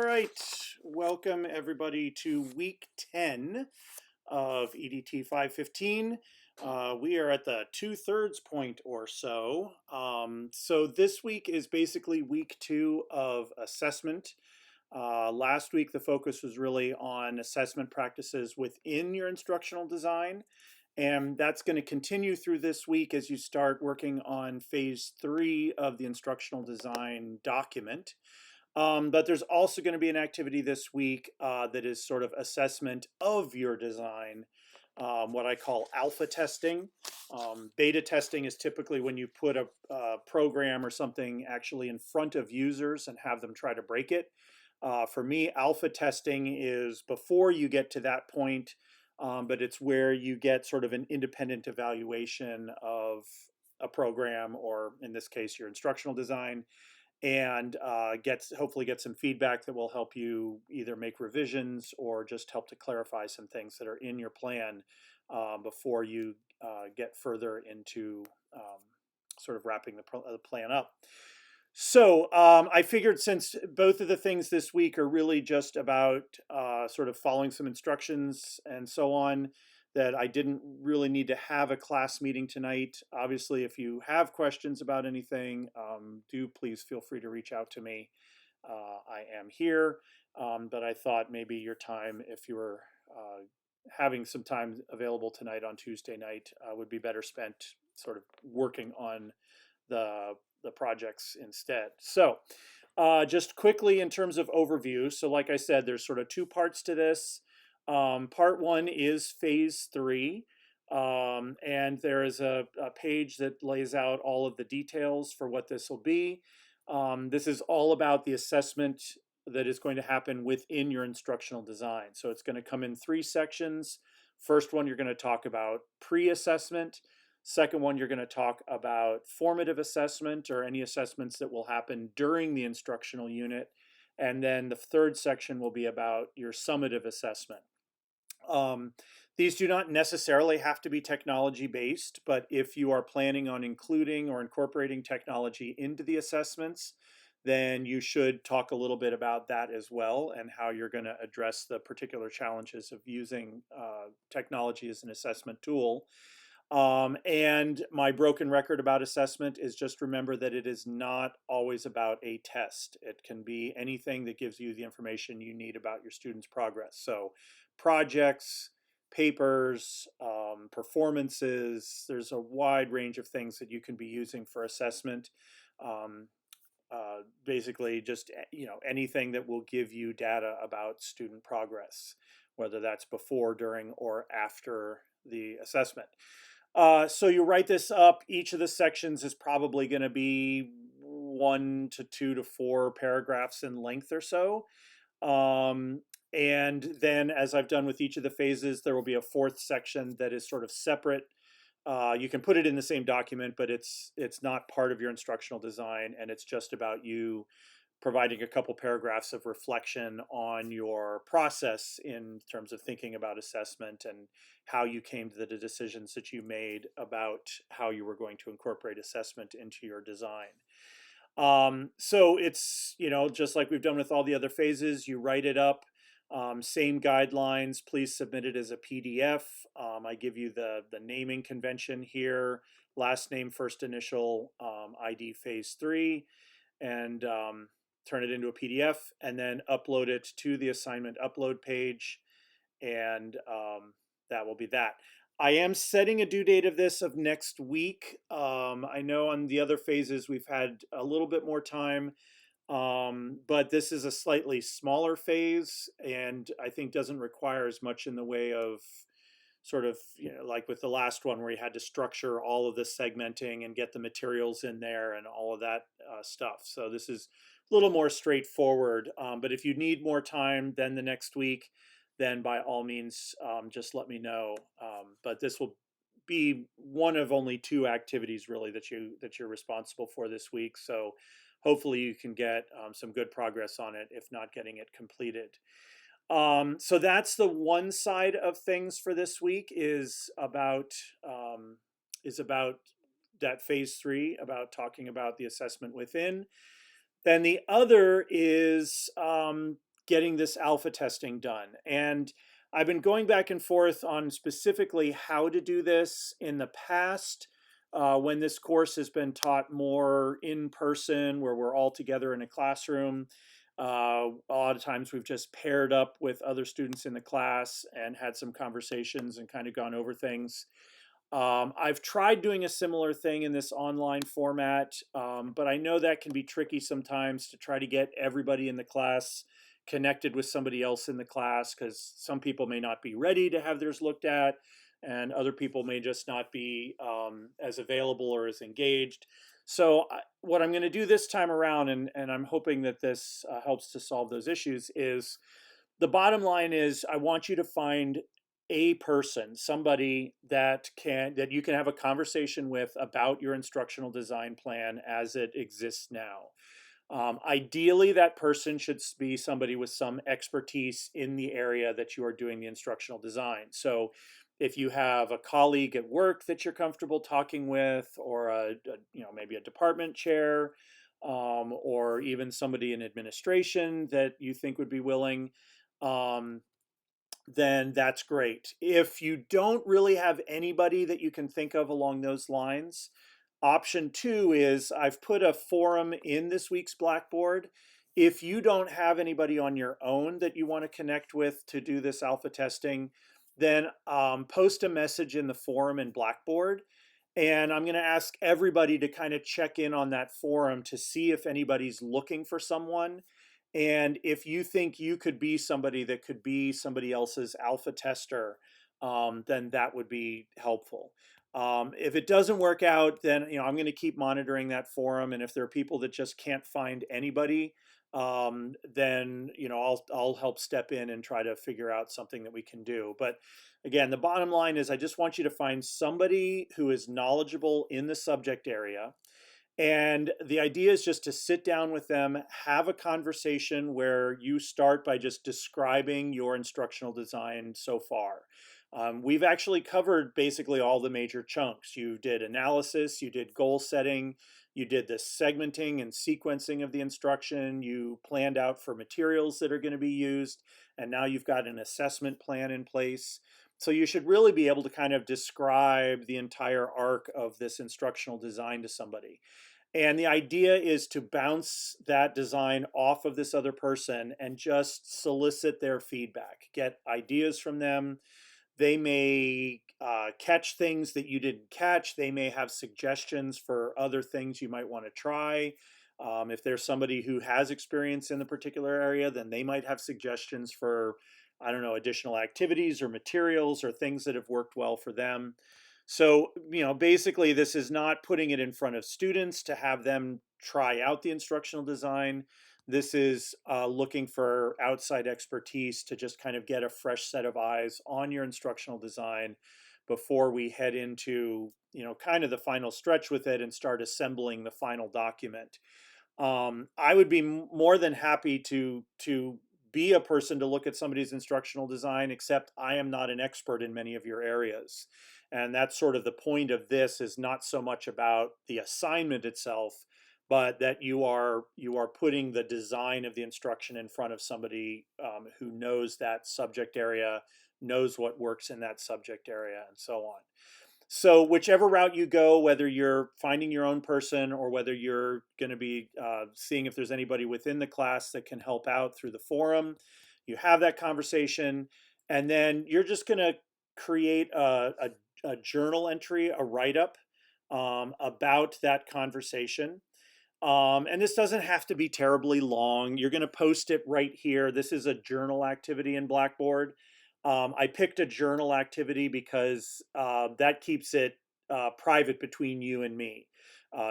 right, welcome everybody to week 10 of EDT 515. We are at the 2/3 point or so. So this week is basically week 2 of assessment. Last week, the focus was really on assessment practices within your instructional design. And that's going to continue through this week as you start working on phase 3 of the instructional design document. But there's also going to be an activity this week that is sort of assessment of your design, what I call alpha testing. Beta testing is typically when you put a program or something actually in front of users and have them try to break it. For me, alpha testing is before you get to that point, but it's where you get sort of an independent evaluation of a program, or in this case, your instructional design, and hopefully get some feedback that will help you either make revisions or just help to clarify some things that are in your plan before you get further into sort of wrapping the plan up. So I figured, since both of the things this week are really just about sort of following some instructions and so on, that I didn't really need to have a class meeting tonight. Obviously, if you have questions about anything, do please feel free to reach out to me. I am here, but I thought maybe your time, if you were having some time available tonight on Tuesday night, would be better spent sort of working on the projects instead. So just quickly in terms of overview. So like I said, there's sort of two parts to this. Part 1 is phase 3. And there is a page that lays out all of the details for what this will be. This is all about the assessment that is going to happen within your instructional design. So it's going to come in 3 sections. First one, you're going to talk about pre-assessment. Second one, you're going to talk about formative assessment, or any assessments that will happen during the instructional unit. And then the third section will be about your summative assessment. These do not necessarily have to be technology based, but if you are planning on including or incorporating technology into the assessments, then you should talk a little bit about that as well, and how you're going to address the particular challenges of using technology as an assessment tool. And my broken record about assessment is, just remember that it is not always about a test. It can be anything that gives you the information you need about your students' progress. So projects, papers, performances, there's a wide range of things that you can be using for assessment. Basically just anything that will give you data about student progress, whether that's before, during, or after the assessment. So you write this up. Each of the sections is probably going to be 1 to 2 to 4 paragraphs in length or so. And then, as I've done with each of the phases, there will be a 4th section that is sort of separate. You can put it in the same document, but it's not part of your instructional design, and it's just about you providing a couple paragraphs of reflection on your process in terms of thinking about assessment and how you came to the decisions that you made about how you were going to incorporate assessment into your design. So it's, just like we've done with all the other phases, you write it up. Same guidelines, please submit it as a PDF. I give you the naming convention here: last name, first initial, ID phase 3, and turn it into a PDF, and then upload it to the assignment upload page, and that will be that. I am setting a due date of this of next week. I know on the other phases we've had a little bit more time, but this is a slightly smaller phase, and I think doesn't require as much in the way of sort of, like with the last one where you had to structure all of the segmenting and get the materials in there and all of that stuff. So this is a little more straightforward. But if you need more time than the next week, then by all means, just let me know. But this will be one of only 2 activities really that you're responsible for this week. So hopefully you can get some good progress on it, if not getting it completed. So that's the one side of things for this week, is about that phase 3, about talking about the assessment within. Then the other is getting this alpha testing done. And I've been going back and forth on specifically how to do this in the past. When this course has been taught more in person, where we're all together in a classroom, a lot of times we've just paired up with other students in the class and had some conversations and kind of gone over things. I've tried doing a similar thing in this online format, but I know that can be tricky sometimes to try to get everybody in the class connected with somebody else in the class, because some people may not be ready to have theirs looked at, and other people may just not be as available or as engaged. So what I'm going to do this time around, and I'm hoping that this helps to solve those issues, is the bottom line is I want you to find a person, somebody that you can have a conversation with about your instructional design plan as it exists now. Ideally, that person should be somebody with some expertise in the area that you are doing the instructional design. So if you have a colleague at work that you're comfortable talking with, or maybe a department chair, or even somebody in administration that you think would be willing, um, then that's great. If you don't really have anybody that you can think of along those lines, option two is I've put a forum in this week's Blackboard. If you don't have anybody on your own that you want to connect with to do this alpha testing, then post a message in the forum in Blackboard. And I'm going to ask everybody to kind of check in on that forum to see if anybody's looking for someone. And if you think you could be somebody that could be somebody else's alpha tester, then that would be helpful. If it doesn't work out, then I'm going to keep monitoring that forum, and if there are people that just can't find anybody, then I'll help step in and try to figure out something that we can do. But again, the bottom line is I just want you to find somebody who is knowledgeable in the subject area. And the idea is just to sit down with them, have a conversation where you start by just describing your instructional design so far. We've actually covered basically all the major chunks. You did analysis, you did goal setting, you did the segmenting and sequencing of the instruction, you planned out for materials that are going to be used, and now you've got an assessment plan in place. So you should really be able to kind of describe the entire arc of this instructional design to somebody. And the idea is to bounce that design off of this other person and just solicit their feedback, get ideas from them. They may catch things that you didn't catch. They may have suggestions for other things you might want to try. If there's somebody who has experience in the particular area, then they might have suggestions for, I don't know, additional activities or materials or things that have worked well for them. So, basically, this is not putting it in front of students to have them try out the instructional design. This is looking for outside expertise to just kind of get a fresh set of eyes on your instructional design before we head into, kind of the final stretch with it and start assembling the final document. I would be more than happy to be a person to look at somebody's instructional design, except I am not an expert in many of your areas. And that's sort of the point of this, is not so much about the assignment itself, but that you are putting the design of the instruction in front of somebody who knows that subject area, knows what works in that subject area, and so on. So whichever route you go, whether you're finding your own person or whether you're going to be seeing if there's anybody within the class that can help out through the forum, you have that conversation, and then you're just going to create a journal entry, a write-up about that conversation. And this doesn't have to be terribly long. You're going to post it right here. This is a journal activity in Blackboard. I picked a journal activity because that keeps it private between you and me.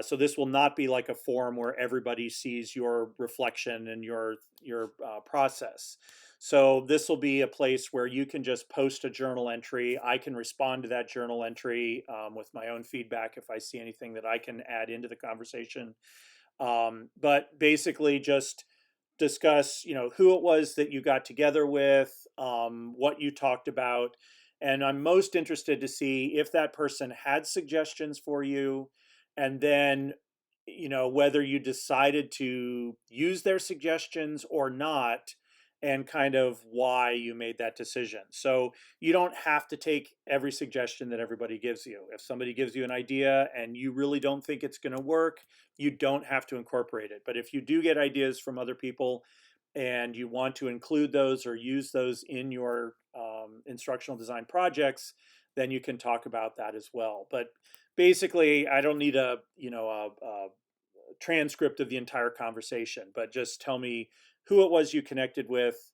So this will not be like a forum where everybody sees your reflection and your process. So this will be a place where you can just post a journal entry. I can respond to that journal entry with my own feedback if I see anything that I can add into the conversation. But basically just discuss, who it was that you got together with, what you talked about. And I'm most interested to see if that person had suggestions for you, and then, whether you decided to use their suggestions or not, and kind of why you made that decision. So you don't have to take every suggestion that everybody gives you. If somebody gives you an idea and you really don't think it's going to work, you don't have to incorporate it. But if you do get ideas from other people and you want to include those or use those in your instructional design projects, then you can talk about that as well. But basically, I don't need a transcript of the entire conversation, but just tell me who it was you connected with,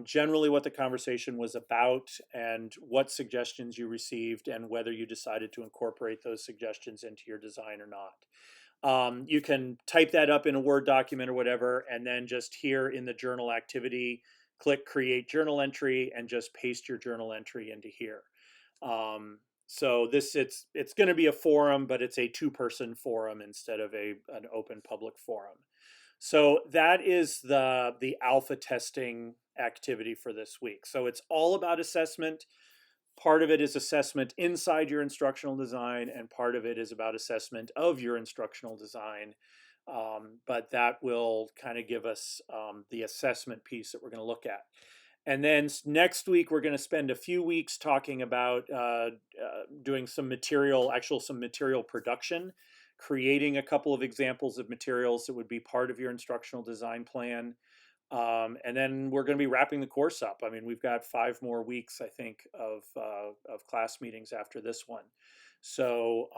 generally what the conversation was about, and what suggestions you received, and whether you decided to incorporate those suggestions into your design or not. You can type that up in a Word document or whatever, and then just here in the journal activity, click create journal entry and just paste your journal entry into here. So it's going to be a forum, but it's a two-person forum instead of an open public forum. So that is the alpha testing activity for this week. So it's all about assessment. Part of it is assessment inside your instructional design, and part of it is about assessment of your instructional design. But that will kind of give us the assessment piece that we're going to look at. And then next week, we're going to spend a few weeks talking about doing some material production, creating a couple of examples of materials that would be part of your instructional design plan. And then we're going to be wrapping the course up. I mean, we've got 5 more weeks, I think, of class meetings after this one. So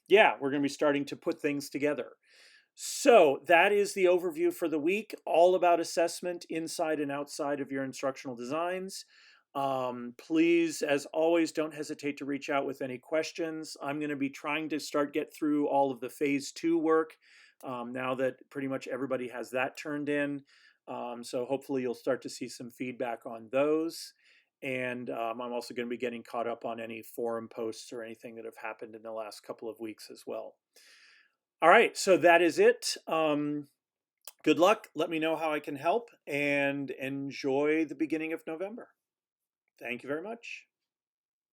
yeah, we're going to be starting to put things together. So that is the overview for the week, all about assessment inside and outside of your instructional designs. Please, as always, don't hesitate to reach out with any questions. I'm going to be trying to get through all of the phase 2 work now that pretty much everybody has that turned in. So hopefully you'll start to see some feedback on those. And I'm also going to be getting caught up on any forum posts or anything that have happened in the last couple of weeks as well. All right, so that is it. Good luck. Let me know how I can help, and enjoy the beginning of November. Thank you very much.